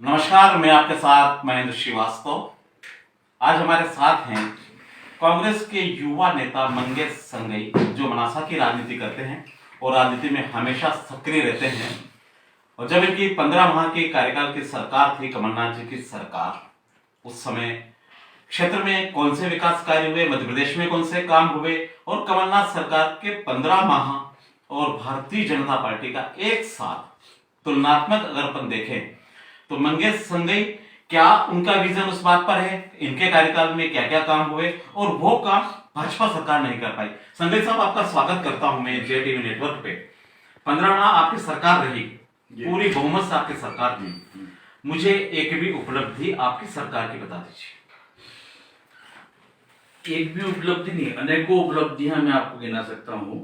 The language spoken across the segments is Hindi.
नमस्कार, मैं आपके साथ महेंद्र श्रीवास्तव। आज हमारे साथ हैं कांग्रेस के युवा नेता मंगेश संगई, जो मनासा की राजनीति करते हैं और राजनीति में हमेशा सक्रिय रहते हैं। और जब इनकी 15 माह के कार्यकाल की सरकार थी, कमलनाथ जी की सरकार, उस समय क्षेत्र में कौन से विकास कार्य हुए, मध्य प्रदेश में कौन से काम हुए, और कमलनाथ सरकार के 15 माह और भारतीय जनता पार्टी का एक साल तुलनात्मक अगर अपन देखें तो मंगेश संगई, क्या उनका विजन उस बात पर है, इनके कार्यकाल में क्या क्या काम हुए और वो काम भाजपा सरकार नहीं कर पाई। संगई साहब, आपका स्वागत करता हूं मैं जे टीवी नेटवर्क पे। 15 माह आपकी सरकार रही, पूरी बहुमत से आपकी सरकार थी। मुझे एक भी उपलब्धि आपकी सरकार की बता दीजिए। एक भी उपलब्धि नहीं, अनेकों उपलब्धियां मैं आपको गिना सकता हूं।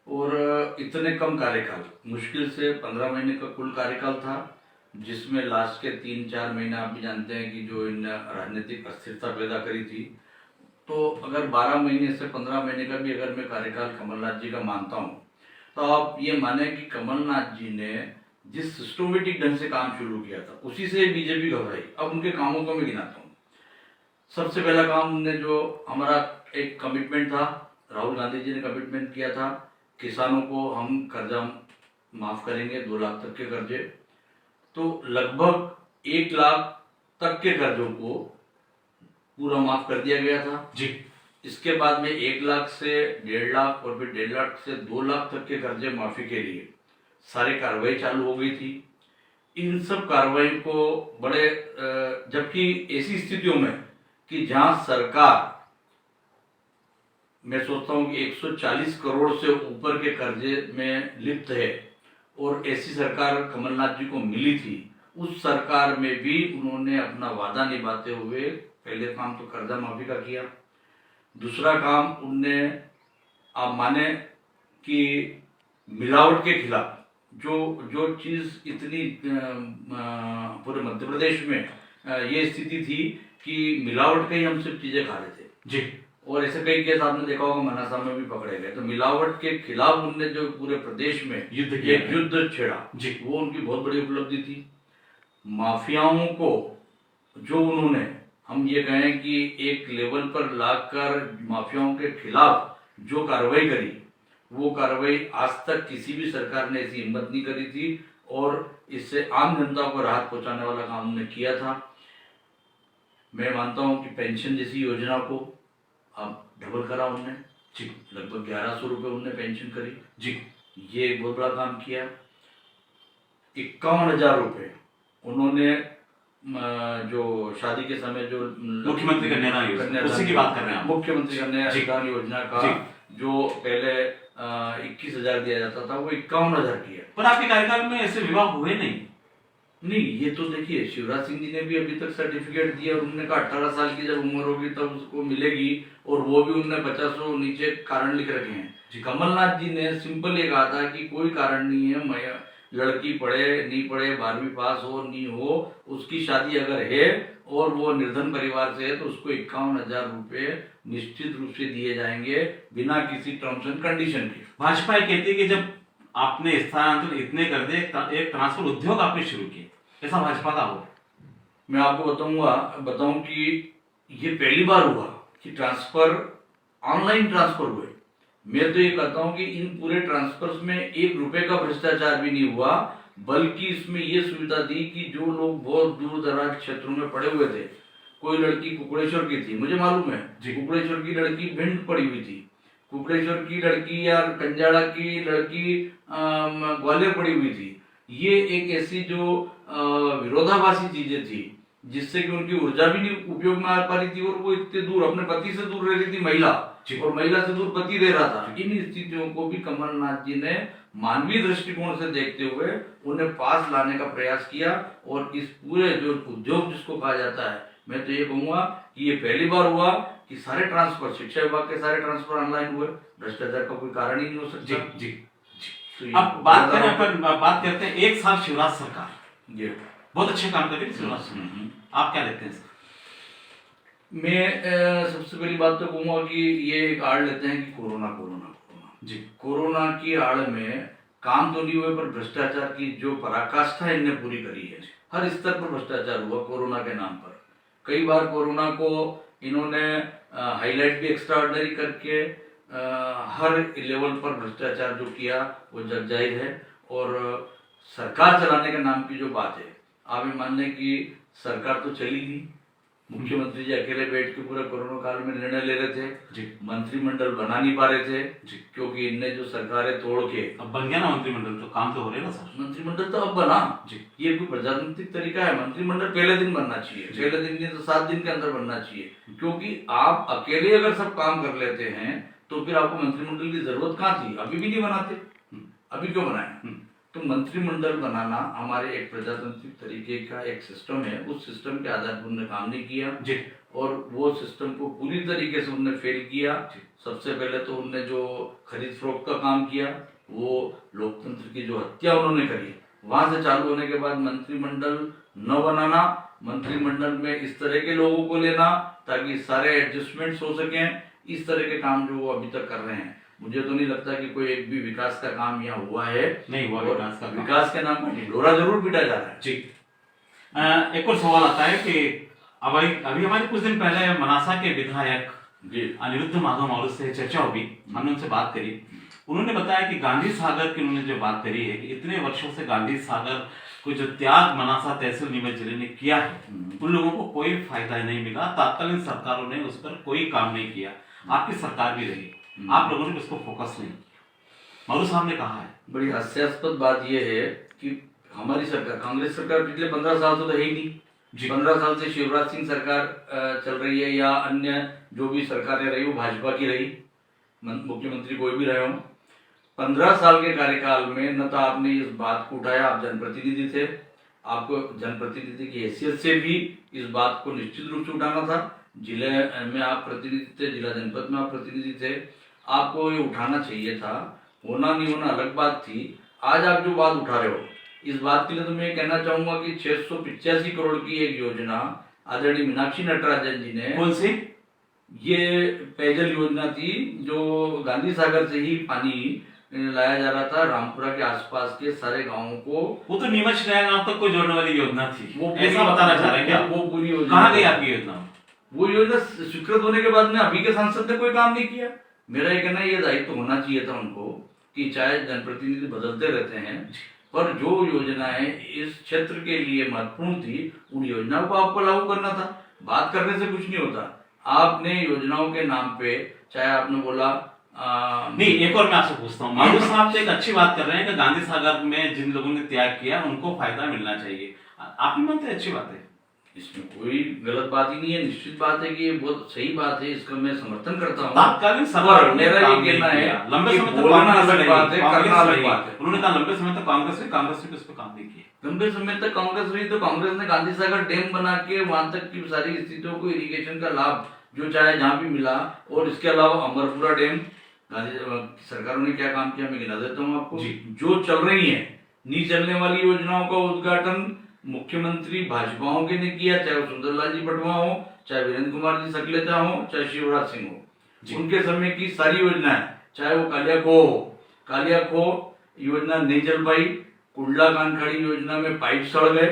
और इतने कम कार्यकाल, मुश्किल से 15 महीने का कुल कार्यकाल था, जिसमें लास्ट के 3-4 महीने आप भी जानते हैं कि जो इन राजनीतिक अस्थिरता पैदा करी थी। तो अगर 12 महीने से 15 महीने का भी अगर मैं कार्यकाल कमलनाथ जी का मानता हूं, तो आप ये माने कि कमलनाथ जी ने जिस सिस्टमेटिक ढंग से काम शुरू किया था, उसी से बीजेपी घबराई। अब उनके कामों को मैं गिनाता हूँ। सबसे पहला काम ने जो हमारा एक कमिटमेंट था, राहुल गांधी जी ने कमिटमेंट किया था, किसानों को हम कर्जा माफ करेंगे, 2 लाख तक के कर्जे। तो लगभग 1 लाख तक के कर्जों को पूरा माफ कर दिया गया था जी। इसके बाद में 1 लाख से 1.5 लाख और फिर 1.5 लाख से 2 लाख तक के कर्जे माफी के लिए सारी कार्रवाई चालू हो गई थी। इन सब कार्रवाई को बड़े जबकि ऐसी स्थितियों में कि जहां सरकार, मैं सोचता हूं कि 140 करोड़ से ऊपर के कर्जे में लिप्त है, और ऐसी सरकार कमलनाथ जी को मिली थी, उस सरकार में भी उन्होंने अपना वादा निभाते हुए पहले काम तो कर्जा माफी का किया। दूसरा काम उनने, आप माने कि मिलावट के खिलाफ जो जो चीज इतनी पूरे मध्य प्रदेश में ये स्थिति थी कि मिलावट के ही हम सब चीजें खा रहे थे जी। और ऐसे कई केस आपने देखा होगा, मनासा में भी पकड़े गए। तो मिलावट के खिलाफ उनने जो पूरे प्रदेश में युद्ध छेड़ा जी, वो उनकी बहुत बड़ी उपलब्धि थी। माफियाओं को जो उन्होंने, हम ये कहें कि एक लेवल पर लाकर माफियाओं के खिलाफ जो कार्रवाई करी, वो कार्रवाई आज तक किसी भी सरकार ने ऐसी हिम्मत नहीं करी थी, और इससे आम जनता को राहत पहुंचाने वाला काम उन्होंने किया था। मैं मानता हूं कि पेंशन जैसी योजना को अब डबल करा उनने जी, लगभग 1100 रुपये उनने पेंशन करी जी। ये एक बहुत बड़ा काम किया। 51,000 रुपये उन्होंने जो शादी के समय जो मुख्यमंत्री कन्या योजना, उसी की बात कर रहे हैं आप। मुख्यमंत्री कन्या योजना का जो पहले 21,000 दिया जाता था, वो 51,000 किया। पर आपके कार्यकाल में ऐसे विवाह हुए नहीं। ये तो देखिए, शिवराज सिंह जी ने भी अभी तक सर्टिफिकेट दिया और उन्होंने कहा 18 साल की जब उम्र होगी तब उसको मिलेगी, और वो भी उन्होंने 50 नीचे कारण लिख रखे हैं। कमलनाथ जी ने सिंपल ये कहा था कि कोई कारण नहीं है, मैं लड़की पढ़े नहीं पढ़े, 12वीं पास हो नहीं हो, उसकी शादी अगर है और वो निर्धन परिवार से है तो उसको 51,000 रुपये निश्चित रूप से दिए जाएंगे बिना किसी टर्म्स एंड कंडीशन के। भाजपा ये कहती है कि जब आपने स्थानांतरण इतने कर दिए, एक ट्रांसफर उद्योग आपने शुरू किया, ऐसा भाजपा का हो। मैं आपको बताऊं कि ये पहली बार हुआ कि ट्रांसफर, ऑनलाइन ट्रांसफर हुए। मैं तो ये कहता हूं कि इन पूरे ट्रांसफर्स में 1 रुपए का भ्रष्टाचार भी नहीं हुआ, बल्कि इसमें ये सुविधा दी कि जो लोग बहुत दूर दराज क्षेत्रों में पड़े हुए थे, कोई लड़की कुकड़ेश्वर की थी, मुझे मालूम है कुकड़ेश्वर की लड़की भिंड पड़ी हुई थी, कुकड़ेश्वर की लड़की या कंजाड़ा की लड़की ग्वालियर पड़ी हुई थी। ये एक ऐसी जो विरोधाभासी चीजें थी जिससे कि उनकी ऊर्जा भी नहीं उपयोग में आ पा रही थी, और वो इतने दूर अपने पति से दूर रह रही थी महिला, और महिला से दूर पति रह रहा था। इन स्थितियों को भी कमलनाथ जी ने मानवीय दृष्टिकोण से देखते हुए उन्हें पास लाने का प्रयास किया, और इस पूरे जो उद्योग जिसको कहा जाता है, मैं तो ये कहूंगा कि ये पहली बार हुआ कि सारे ट्रांसफर, शिक्षा विभाग के सारे ट्रांसफर ऑनलाइन हुए। भ्रष्टाचार का कोई कारण ही नहीं हो सकता। जी जी। तो अब बात करते हैं 1 साल शिवराज सरकार, ये बहुत अच्छे काम कर रही शिवराज सरकार, आप क्या देखते हैं सर? मैं सबसे पहली बात तो कहूंगा कि ये एक आड़ लेते हैं कि कोरोना जी, कोरोना की आड़ में काम तो नहीं हुए पर भ्रष्टाचार की जो पराकाष्ठा इनने पूरी करी है। हर स्तर पर भ्रष्टाचार हुआ कोरोना के नाम पर। कई बार कोरोना को इन्होंने हाईलाइट भी एक्स्ट्रा ऑर्डिनरी करके हर लेवल पर भ्रष्टाचार जो किया वो जग जाहिर है। और सरकार चलाने के नाम की जो बात है, आप ये मान लें कि सरकार तो चली नहीं, मुख्यमंत्री जी अकेले बैठ के पूरे कोरोना काल में निर्णय ले रहे थे जी। मंत्रिमंडल बना नहीं पा रहे थे जी। क्योंकि इनने जो सरकारें तोड़ के अब बन गया ना मंत्रिमंडल, तो काम तो हो रहे हैं ना सर। मंत्रिमंडल तो अब बना जी। ये कोई प्रजातांत्रिक तरीका है? मंत्रिमंडल पहले दिन बनना चाहिए, पहले दिन नहीं तो 7 दिन के अंदर बनना चाहिए। क्योंकि आप अकेले अगर सब काम कर लेते हैं तो फिर आपको मंत्रिमंडल की जरूरत कहाँ थी? अभी भी नहीं बनाते, अभी क्यों बनाए? तो मंत्रिमंडल बनाना हमारे एक प्रजातांत्रिक तरीके का एक सिस्टम है, उस सिस्टम के आधार पर उन्होंने काम नहीं किया जी। और वो सिस्टम को पूरी तरीके से उन्होंने फेल किया। सबसे पहले तो उन्होंने जो खरीद फरोख्त का काम किया, वो लोकतंत्र की जो हत्या उन्होंने करी, वहां से चालू होने के बाद मंत्रिमंडल न बनाना, मंत्रिमंडल में इस तरह के लोगों को लेना ताकि सारे एडजस्टमेंट्स हो सकें, इस तरह के काम जो वो अभी तक कर रहे हैं, मुझे तो नहीं लगता कि कोई एक भी विकास का काम यहाँ हुआ है। नहीं हुआ विकास का काम। विकास के नाम पर ढिंढोरा जरूर पीटा जा रहा है। जी। एक और सवाल आता है कि अभी हमारे कुछ दिन पहले मनासा के विधायक जी अनिरुद्ध माधव मौर्य से चर्चा हुई, हमने उनसे बात करी। उन्होंने बताया कि गांधी सागर की उन्होंने जो बात करी है कि इतने वर्षों से गांधी सागर को जो त्याग मनासा तहसील नीमच जिले ने किया है, उन लोगों को कोई फायदा नहीं मिला। तत्कालीन सरकारों ने उस पर कोई काम नहीं किया, आपकी सरकार भी रही, आप लोगों ने उसको फोकस नहीं। मौर्य साहब ने कहा है, बड़ी हास्यास्पद बात यह है कि हमारी सरकार, कांग्रेस सरकार पिछले 15 साल से तो है ही नहीं। 15 साल से शिवराज सिंह सरकार चल रही है या अन्य जो भी सरकारें रही वो भाजपा की रही, मुख्यमंत्री कोई भी रहे हो। 15 साल के कार्यकाल में न तो आपने इस बात को उठाया, आप जनप्रतिनिधि थे, आपको जनप्रतिनिधि की हैसियत से भी इस बात को निश्चित रूप से उठाना था। जिले में आप प्रतिनिधि थे, जिला जनपद में आप प्रतिनिधि थे, आपको ये उठाना चाहिए था। होना नहीं होना अलग बात थी। आज आप जो बात उठा रहे हो, इस बात के लिए तो मैं कहना चाहूंगा कि 685 करोड़ की एक योजना आदरणीय मीनाक्षी नटराजन जी ने, कौन सी? ये पेयजल योजना थी जो गांधी सागर से ही पानी लाया जा रहा था रामपुरा के आसपास के सारे गांवों को। वो तो नीमच नया गांव तक को जोड़ने वाली योजना थी, वो ऐसा बताना चाह रहे हैं क्या? वो पूरी योजना कहाँ गई आपकी योजना? वो योजना स्वीकृत होने के बाद में अभी के सांसद ने कोई काम नहीं किया। मेरा ये कहना है, ये दायित्व होना चाहिए था उनको कि चाहे जनप्रतिनिधि बदलते रहते हैं पर जो योजनाएं इस क्षेत्र के लिए महत्वपूर्ण थी उन योजनाओं को आपको लागू करना था। बात करने से कुछ नहीं होता। आपने योजनाओं के नाम पे, चाहे आपने बोला नहीं, एक और मैं आपसे पूछता हूँ, माधव साहब तो एक अच्छी बात कर रहे हैं कि गांधी सागर में जिन लोगों ने त्याग किया उनको फायदा मिलना चाहिए, आप भी मानते हैं अच्छी बात है? इसमें कोई गलत बात ही नहीं है। निश्चित बात है कि ये बहुत सही बात है, इसका मैं समर्थन करता हूँ। तात्कालीन सरकार मेरा ये कहना है लंबे समय तक बोलना अलग बात है, करना अलग बात है। उन्होंने कहा लंबे समय तक कांग्रेस ने इस पे काम नहीं किया। लंबे समय तक कांग्रेस रही तो कांग्रेस ने गांधी सागर डैम बना के वहां तक की सारी स्थितियों को इरिगेशन का लाभ जो चाहे जहां भी मिला। और इसके अलावा अमरपुरा डैम गांधी सरकारों ने क्या काम किया मैं गिना देता हूँ आपको। जो चल रही है नहीं चलने वाली योजनाओं का उद्घाटन मुख्यमंत्री भाजपाओं के ने किया, चाहे वो सुंदरलाल जी पटवा हो, चाहे वीरेंद्र कुमार जी सकलेचा हो, चाहे शिवराज सिंह हो, उनके समय की सारी योजनाएं, चाहे वो कालिया खो योजना नहीं चल पाई, कुंडला कानखड़ी योजना में पाइप सड़ गए,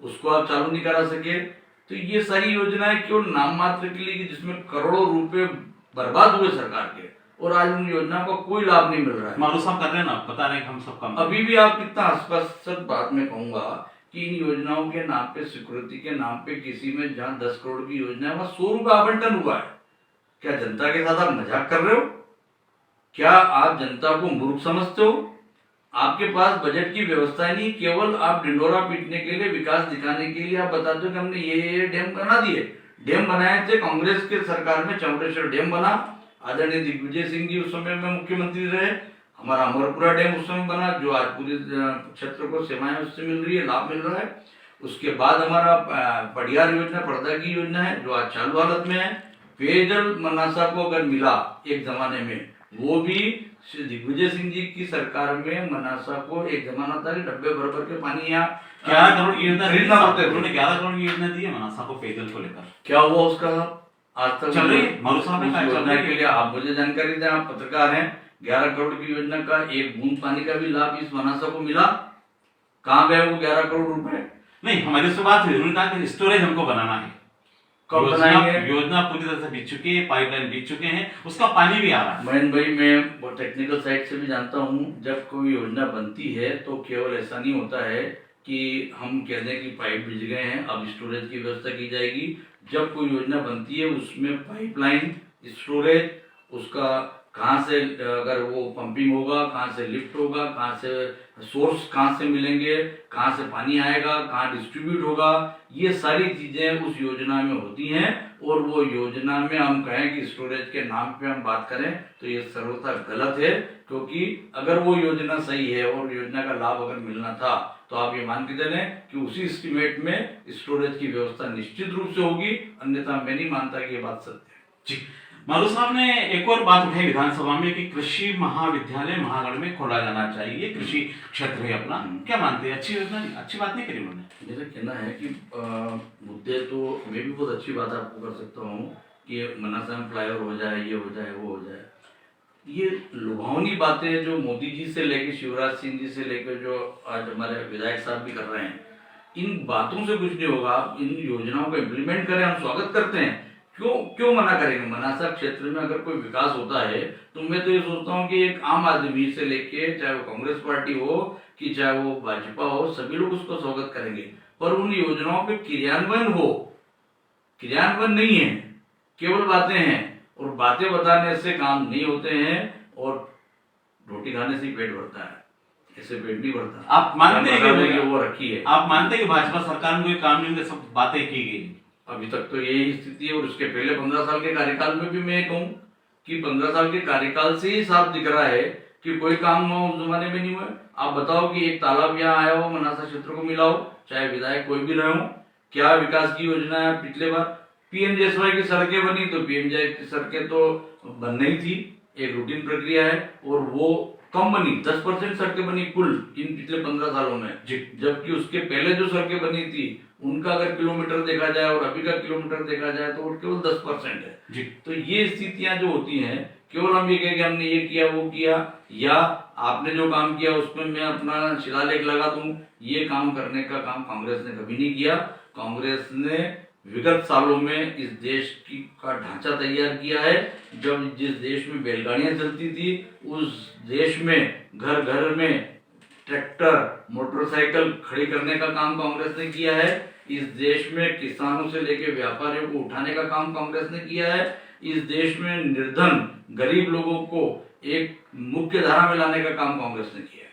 उसको आप चालू नहीं करा सके। तो ये सारी योजनाएं केवल नाम मात्र के लिए जिसमें करोड़ों रुपए बर्बाद हुए सरकार के, और आज उन योजनाओं का कोई लाभ नहीं मिल रहा है। मारू साहब कर रहे हैं ना, बता रहे हैं हम सब काम। अभी भी आप कितना आस्पष्ट बात में कहूंगा कि इन योजनाओं के नाम पे, सिक्योरिटी के नाम पे, किसी में जहां 10 करोड़ की योजना है वहां 100 रुपए आवंटन हुआ है। क्या जनता के साथ आप मजाक कर रहे हो? क्या आप जनता को मूर्ख समझते हो? आपके पास बजट की व्यवस्था नहीं, केवल आप ढिंडोरा पीटने के लिए, विकास दिखाने के लिए आप बताते हो कि हमने ये डैम बना दिए। डैम बनाए थे कांग्रेस के सरकार में, चौड़ेश्वर डैम बना, आदरणीय दिग्विजय सिंह जी उस समय में मुख्यमंत्री रहे। हमारा अमरपुरा डैम उस समय बना जो आज पूरे क्षेत्र को सेवाएं उससे मिल रही है, लाभ मिल रहा है। उसके बाद हमारा पडियार योजना, पर्दा की योजना है जो आज चालू हालत में है। पेयजल मनासा को अगर मिला एक जमाने में, वो भी दिग्विजय सिंह जी की सरकार में मनासा को एक जमाना था कि डब्बे भर भर के पानी यहाँ 11 करोड़ की योजना खरीदना पड़ता है। उन्होंने 11 करोड़ की योजना दी है मनासा को पेयजल को लेकर। क्या हुआ उसका? आज तक चल रही है। मारू साहब ने कहा योजना के लिए आप मुझे जानकारी दें, आप पत्रकार हैं, 11 करोड़ की योजना का एक बूंद पानी का भी लाभ इस मनासा को मिला? कहाँ गए वो 11 करोड़ रुपए? नहीं, हमारी से बात हुई, उन्होंने कहा कि स्टोरेज हमको बनाना है। कब बनाएंगे? योजना पूरी तरह से बीत चुकी है, पाइपलाइन बीत चुके हैं, उसका पानी भी आ रहा है। महेंद्र भाई, मैं वो टेक्निकल साइड से भी जानता हूँ, जब कोई योजना बनती है तो केवल ऐसा नहीं होता है कि हम कह दें कि पाइप बिछ गए हैं, अब स्टोरेज की व्यवस्था की जाएगी। जब कोई योजना बनती है उसमें पाइपलाइन, स्टोरेज, उसका कहाँ से अगर वो पंपिंग होगा, कहाँ से लिफ्ट होगा, कहाँ से सोर्स कहाँ से मिलेंगे, कहाँ से पानी आएगा, कहाँ डिस्ट्रीब्यूट होगा, ये सारी चीजें उस योजना में होती हैं। और वो योजना में हम कहें कि स्टोरेज के नाम पे हम बात करें तो ये सर्वथा गलत है, क्योंकि अगर वो योजना सही है और योजना का लाभ अगर मिलना था तो आप ये मान के चलें कि उसी एस्टीमेट में स्टोरेज की व्यवस्था निश्चित रूप से होगी, अन्यथा मैं नहीं मानता कि ये बात सत्य है। जी, मालू साहब ने एक और बात उठाई विधानसभा में कि कृषि महाविद्यालय महागढ़ में खोला जाना चाहिए, कृषि क्षेत्र है अपना। क्या मानते हैं, अच्छी योजना नहीं, अच्छी बात नहीं करी उन्होंने? मेरा कहना है कि मुद्दे तो मैं भी बहुत अच्छी बात आपको कर सकता हूँ कि मनासा में फ्लाईओवर हो जाए, ये हो जाए, वो हो जाए। ये लुभावनी बातें जो मोदी जी से लेकर शिवराज सिंह जी से लेकर जो आज हमारे विधायक साहब भी कर रहे हैं, इन बातों से कुछ नहीं होगा। आप इन योजनाओं को इम्प्लीमेंट करें, हम स्वागत करते हैं। क्यों मना करेंगे? मनासा क्षेत्र में अगर कोई विकास होता है तो मैं तो ये सोचता हूँ कि एक आम आदमी से लेके, चाहे वो कांग्रेस पार्टी हो कि चाहे वो भाजपा हो, सभी लोग उसको स्वागत करेंगे। पर उन योजनाओं पे क्रियान्वयन हो, क्रियान्वयन नहीं है, केवल बातें हैं, और बातें बताने से काम नहीं होते हैं, और रोटी खाने से ही पेट भरता है, ऐसे पेट नहीं भरता। आप मानते हैं कि वो रखी है? आप मानते हैं कि भाजपा सरकार में कोई काम नहीं, सब बातें की गई? अभी तक तो यही स्थिति है, और उसके पहले 15 साल के कार्यकाल में भी मैं कहूँ कि 15 साल के कार्यकाल से ही साफ दिख रहा है कि कोई काम उस जमाने में नहीं हुआ। आप बताओ कि एक तालाब यहाँ आया हो, मनासा क्षेत्र को मिला हो, चाहे विधायक कोई भी रहे हो, क्या विकास की योजना है? पिछले बार पीएमजीएसवाई की सड़कें बनी तो पीएमजीएसवाई की सड़कें तो बननी थी, एक रूटीन प्रक्रिया है, और वो कम बनी, 10% सड़कें बनी कुल इन पिछले 15 सालों में। जबकि उसके पहले जो सड़कें बनी थी उनका अगर किलोमीटर देखा जाए और अभी का किलोमीटर देखा जाए तो वो केवल 10% है जी। तो ये स्थितियां जो होती हैं, केवल हम ये कहें कि हमने ये किया, वो किया, या आपने जो काम किया उसमें मैं अपना शिलालेख लगा दूं, ये काम करने का काम कांग्रेस ने कभी नहीं किया। कांग्रेस ने विगत सालों में इस देश की का ढांचा तैयार किया है। जब जिस देश में बैलगाड़ियां चलती थी, उस देश में घर घर में ट्रैक्टर, मोटरसाइकिल खड़ी करने का काम कांग्रेस ने किया है। इस देश में किसानों से लेकर व्यापारियों को उठाने का काम कांग्रेस ने किया है। इस देश में निर्धन गरीब लोगों को एक मुख्य धारा में लाने का काम कांग्रेस ने किया है।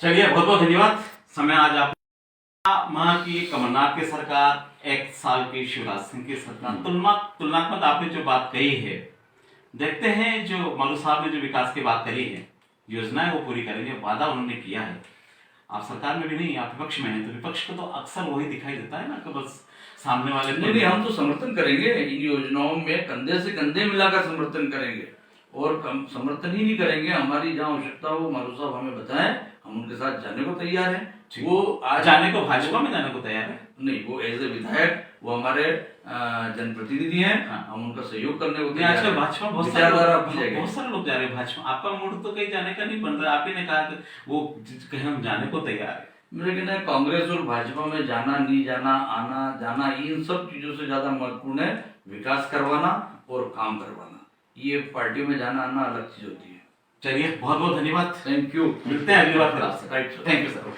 चलिए, बहुत बहुत धन्यवाद। समय आज आप माह की कमलनाथ की सरकार, एक साल की शिवराज सिंह की सरकार, तुलनात्मक आपने जो बात कही है, देखते हैं जो मालू साहब ने जो विकास की बात करी है, योजनाएं वो पूरी करेंगे, वादा उन्होंने किया है। आप सरकार में भी नहीं, आप विपक्ष में हैं, तो विपक्ष को तो अक्सर वही दिखाई देता है ना कि बस सामने वाले। नहीं, हम तो समर्थन करेंगे इन योजनाओं में, कंधे से कंधे मिलाकर समर्थन करेंगे, और समर्थन ही नहीं करेंगे। हमारी जहाँ आवश्यकता हो मालू साहब हमें बताएं, हम उनके साथ जाने को तैयार हैं। वो आज जाने को, भाजपा में जाने को तैयार है? नहीं, वो एज ए विधायक वो हमारे जनप्रतिनिधि हैं। हाँ। हम उनका सहयोग करने को तैयार आजकल भाजपा बहुत सारे लोग जा रहे हैं भाजपा। आपका मूड तो कहीं जाने का नहीं बन रहा। आप ही ने कहा कि वो कहीं हम जाने को तैयार है। मेरा कहना है कांग्रेस और भाजपा में जाना, नहीं जाना, आना जाना, इन सब चीजों से ज्यादा महत्वपूर्ण है विकास करवाना और काम करवाना। ये पार्टियों में जाना आना अलग चीज होती है। चलिए, बहुत बहुत धन्यवाद। Thank you. मिलते हैं अगली बार फिर आपसे। Right, thank you sir.